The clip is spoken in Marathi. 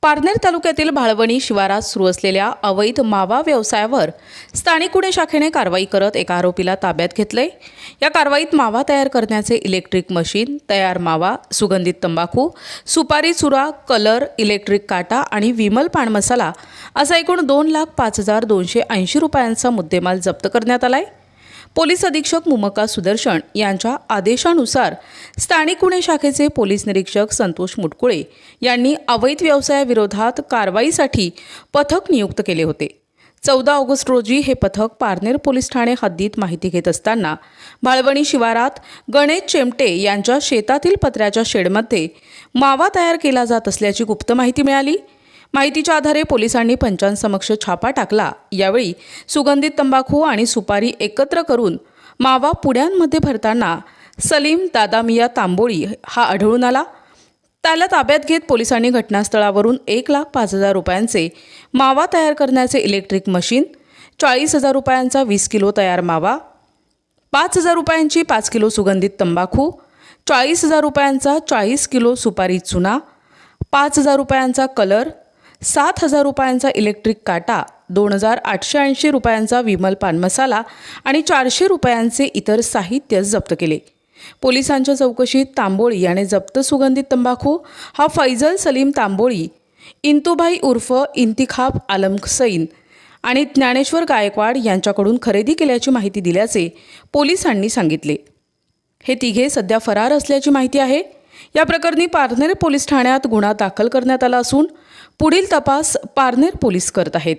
पारनेर तालुक्यातील भाळवणी शिवारात सुरू असलेल्या अवैध मावा व्यवसायावर स्थानिक गुन्हे शाखेने कारवाई करत एका आरोपीला ताब्यात घेतले। या कारवाईत मावा तयार करण्याचे इलेक्ट्रिक मशीन, तयार मावा, सुगंधित तंबाखू, सुपारी चुरा, कलर, इलेक्ट्रिक काटा आणि विमल पान मसाला असा एकूण 2,05,280 रुपयांचा मुद्देमाल जप्त करण्यात आलाय। पोलीस अधीक्षक मुमक्का सुदर्शन यांच्या आदेशानुसार स्थानिक गुन्हे शाखेचे पोलीस निरीक्षक संतोष मुटकुळे यांनी अवैध व्यवसायाविरोधात कारवाईसाठी पथक नियुक्त केले होते। 14 ऑगस्ट रोजी हे पथक पारनेर पोलीस ठाणे हद्दीत माहिती घेत असताना भाळवणी शिवारात गणेश चेमटे यांच्या शेतातील पत्र्याच्या शेडमध्ये मावा तयार केला जात असल्याची गुप्त माहिती मिळाली। माहितीच्या आधारे पोलिसांनी पंचांसमक्ष छापा टाकला। यावेळी सुगंधित तंबाखू आणि सुपारी एकत्र करून मावा पुड्यांमध्ये भरताना सलीम दादामिया तांबोळी हा आढळून आला। त्याला ताब्यात घेत पोलिसांनी घटनास्थळावरून 1,05,000 रुपयांचे मावा तयार करण्याचे इलेक्ट्रिक मशीन, 40,000 रुपयांचा 20 किलो तयार मावा, 5,000 रुपयांची 5 किलो सुगंधित तंबाखू, 40,000 रुपयांचा 40 किलो सुपारी चुना, 5,000 रुपयांचा कलर, 7,000 रुपयांचा इलेक्ट्रिक काटा, 2,880 रुपयांचा विमल पान मसाला आणि 400 रुपयांचे इतर साहित्य जप्त केले। पोलिसांच्या चौकशीत तांबोळी याने जप्त सुगंधित तंबाखू हा फैजल सलीम तांबोळी, इंतुभाई उर्फ इंतिखाब आलम सैन आणि ज्ञानेश्वर गायकवाड यांच्याकडून खरेदी केल्याची माहिती दिल्याचे पोलिसांनी सांगितले। हे तिघे सध्या फरार असल्याची माहिती आहे। या प्रकरणी पारनेर पोलीस ठाण्यात गुन्हा दाखल करण्यात आला असून पुढील तपास पारनेर पोलीस करत आहेत।